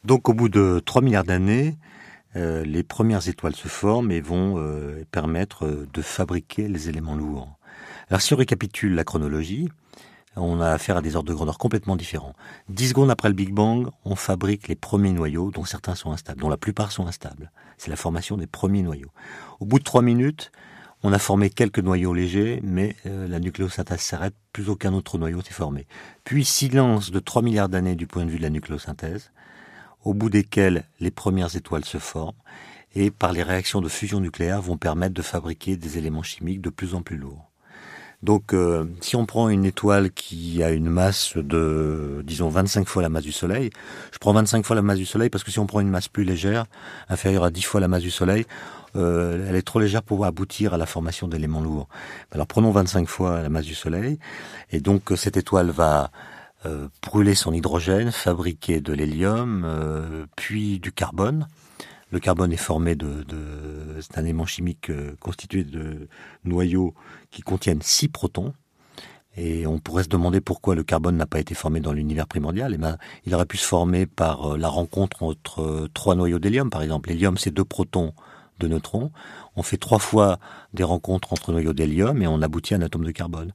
Donc au bout de 3 milliards d'années, les premières étoiles se forment et vont permettre de fabriquer les éléments lourds. Alors si on récapitule la chronologie, on a affaire à des ordres de grandeur complètement différents. 10 secondes après le Big Bang, on fabrique les premiers noyaux, dont certains sont instables, dont la plupart sont instables. C'est la formation des premiers noyaux. Au bout de 3 minutes, on a formé quelques noyaux légers, mais la nucléosynthèse s'arrête, plus aucun autre noyau s'est formé. Puis silence de 3 milliards d'années du point de vue de la nucléosynthèse, au bout desquels les premières étoiles se forment, et par les réactions de fusion nucléaire vont permettre de fabriquer des éléments chimiques de plus en plus lourds. Donc, si on prend une étoile qui a une masse de, disons, 25 fois la masse du Soleil, je prends 25 fois la masse du Soleil parce que si on prend une masse plus légère, inférieure à 10 fois la masse du Soleil, elle est trop légère pour aboutir à la formation d'éléments lourds. Alors, prenons 25 fois la masse du Soleil, et donc cette étoile va brûler son hydrogène, fabriquer de l'hélium, puis du carbone. Le carbone est formé c'est un élément chimique constitué de noyaux qui contiennent 6 protons. Et on pourrait se demander pourquoi le carbone n'a pas été formé dans l'univers primordial. Eh ben, il aurait pu se former par la rencontre entre 3 noyaux d'hélium, par exemple. L'hélium, c'est 2 protons, 2 neutrons. On fait 3 fois des rencontres entre noyaux d'hélium et on aboutit à un atome de carbone.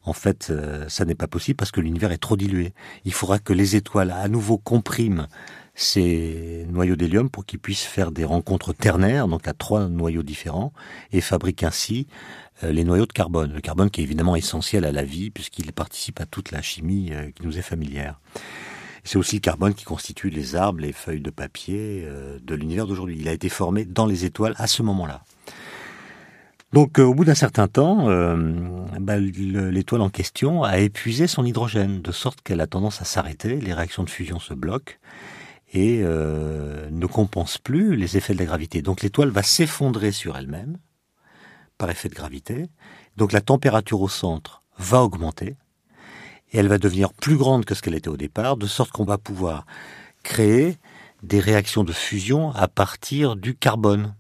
En fait, ça n'est pas possible parce que l'univers est trop dilué. Il faudra que les étoiles à nouveau compriment ces noyaux d'hélium pour qu'ils puissent faire des rencontres ternaires, donc à 3 noyaux différents, et fabriquent ainsi les noyaux de carbone. Le carbone qui est évidemment essentiel à la vie puisqu'il participe à toute la chimie qui nous est familière. C'est aussi le carbone qui constitue les arbres, les feuilles de papier de l'univers d'aujourd'hui. Il a été formé dans les étoiles à ce moment-là. Donc au bout d'un certain temps, l'étoile en question a épuisé son hydrogène, de sorte qu'elle a tendance à s'arrêter, les réactions de fusion se bloquent, et ne compense plus les effets de la gravité. Donc l'étoile va s'effondrer sur elle-même par effet de gravité. Donc la température au centre va augmenter et elle va devenir plus grande que ce qu'elle était au départ, de sorte qu'on va pouvoir créer des réactions de fusion à partir du carbone.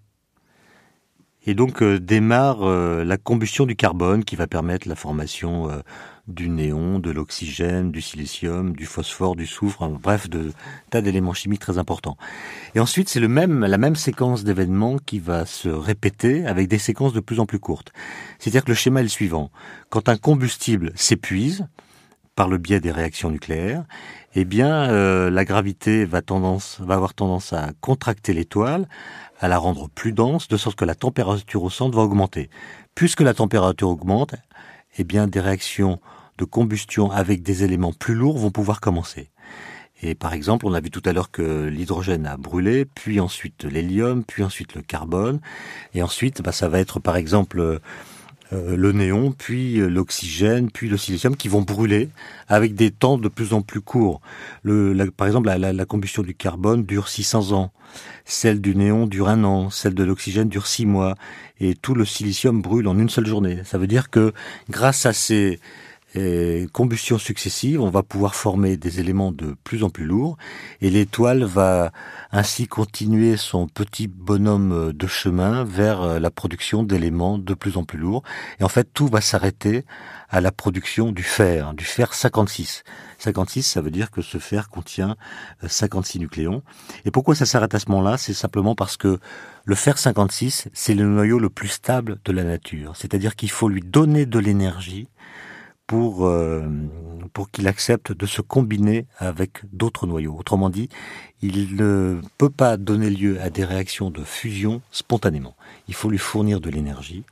Et donc démarre la combustion du carbone qui va permettre la formation du néon, de l'oxygène, du silicium, du phosphore, du soufre, bref, de tas d'éléments chimiques très importants. Et ensuite, c'est la même séquence d'événements qui va se répéter avec des séquences de plus en plus courtes. C'est-à-dire que le schéma est le suivant. Quand un combustible s'épuise, par le biais des réactions nucléaires, eh bien, la gravité va avoir tendance à contracter l'étoile, à la rendre plus dense, de sorte que la température au centre va augmenter. Puisque la température augmente, eh bien, des réactions de combustion avec des éléments plus lourds vont pouvoir commencer. Et par exemple, on a vu tout à l'heure que l'hydrogène a brûlé, puis ensuite l'hélium, puis ensuite le carbone, et ensuite, ça va être par exemple le néon, puis l'oxygène, puis le silicium qui vont brûler avec des temps de plus en plus courts. Par exemple, la combustion du carbone dure 600 ans, celle du néon dure 1 an, celle de l'oxygène dure 6 mois, et tout le silicium brûle en une seule journée. Ça veut dire que grâce à ces combustions successives, on va pouvoir former des éléments de plus en plus lourds, et l'étoile va ainsi continuer son petit bonhomme de chemin vers la production d'éléments de plus en plus lourds. Et en fait, tout va s'arrêter à la production du fer 56. 56, ça veut dire que ce fer contient 56 nucléons. Et pourquoi ça s'arrête à ce moment-là? C'est simplement parce que le fer 56, c'est le noyau le plus stable de la nature. C'est-à-dire qu'il faut lui donner de l'énergie pour qu'il accepte de se combiner avec d'autres noyaux. Autrement dit, il ne peut pas donner lieu à des réactions de fusion spontanément. Il faut lui fournir de l'énergie.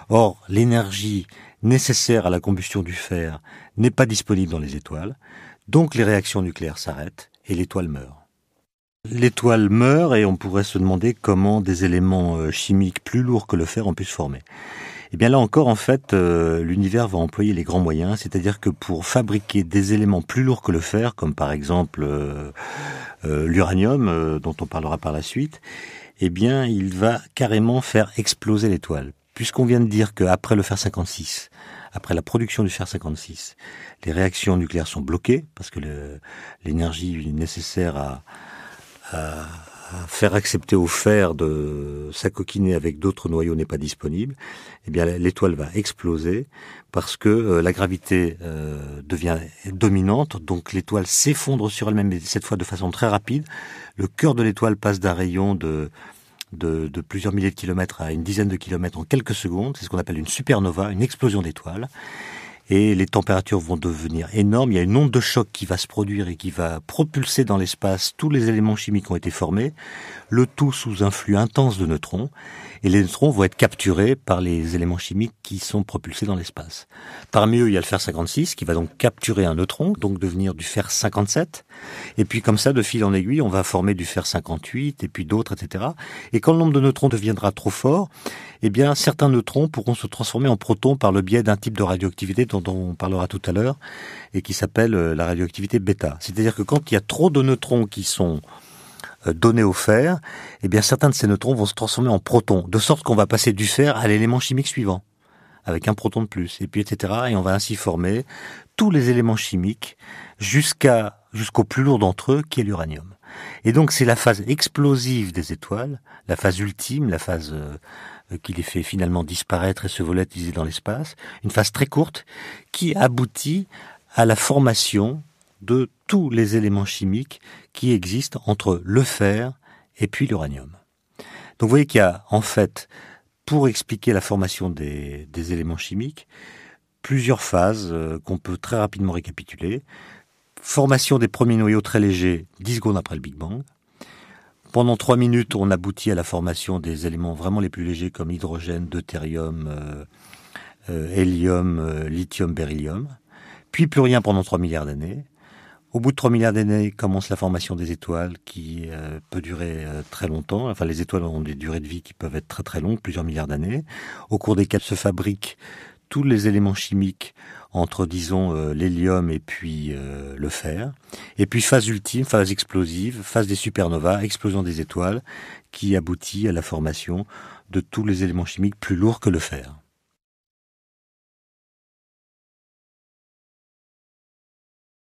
Or, l'énergie nécessaire à la combustion du fer n'est pas disponible dans les étoiles, donc les réactions nucléaires s'arrêtent et l'étoile meurt. L'étoile meurt et on pourrait se demander comment des éléments chimiques plus lourds que le fer ont pu se former. Eh bien là encore, en fait, l'univers va employer les grands moyens, c'est-à-dire que pour fabriquer des éléments plus lourds que le fer, comme par exemple l'uranium, dont on parlera par la suite, eh bien il va carrément faire exploser l'étoile. Puisqu'on vient de dire qu'après le fer 56, après la production du fer 56, les réactions nucléaires sont bloquées, parce que l'énergie nécessaire à à faire accepter au fer de s'acoquiner avec d'autres noyaux n'est pas disponible, eh bien l'étoile va exploser parce que la gravité devient dominante, donc l'étoile s'effondre sur elle-même, mais cette fois de façon très rapide. Le cœur de l'étoile passe d'un rayon de plusieurs milliers de kilomètres à une dizaine de kilomètres en quelques secondes. C'est ce qu'on appelle une supernova, une explosion d'étoiles. Et les températures vont devenir énormes. Il y a une onde de choc qui va se produire et qui va propulser dans l'espace tous les éléments chimiques qui ont été formés, le tout sous un flux intense de neutrons. Et les neutrons vont être capturés par les éléments chimiques qui sont propulsés dans l'espace. Parmi eux, il y a le fer 56 qui va donc capturer un neutron, donc devenir du fer 57. Et puis comme ça, de fil en aiguille, on va former du fer 58 et puis d'autres, etc. Et quand le nombre de neutrons deviendra trop fort, eh bien, certains neutrons pourront se transformer en protons par le biais d'un type de radioactivité dont on parlera tout à l'heure et qui s'appelle la radioactivité bêta. C'est-à-dire que quand il y a trop de neutrons qui sont donnés au fer, eh bien, certains de ces neutrons vont se transformer en protons, de sorte qu'on va passer du fer à l'élément chimique suivant, avec un proton de plus, et puis etc. Et on va ainsi former tous les éléments chimiques jusqu'au plus lourd d'entre eux, qui est l'uranium. Et donc, c'est la phase explosive des étoiles, la phase ultime, la phase qui les fait finalement disparaître et se volatiliser dans l'espace, une phase très courte qui aboutit à la formation de tous les éléments chimiques qui existent entre le fer et puis l'uranium. Donc vous voyez qu'il y a en fait, pour expliquer la formation des éléments chimiques, plusieurs phases qu'on peut très rapidement récapituler. Formation des premiers noyaux très légers 10 secondes après le Big Bang. Pendant 3 minutes, on aboutit à la formation des éléments vraiment les plus légers comme hydrogène, deutérium, hélium, lithium, beryllium. Puis plus rien pendant 3 milliards d'années. Au bout de 3 milliards d'années, commence la formation des étoiles qui peut durer très longtemps. Enfin, les étoiles ont des durées de vie qui peuvent être très très longues, plusieurs milliards d'années, au cours desquelles se fabriquent tous les éléments chimiques entre, disons, l'hélium et puis le fer. Et puis phase ultime, phase explosive, phase des supernovas, explosion des étoiles, qui aboutit à la formation de tous les éléments chimiques plus lourds que le fer.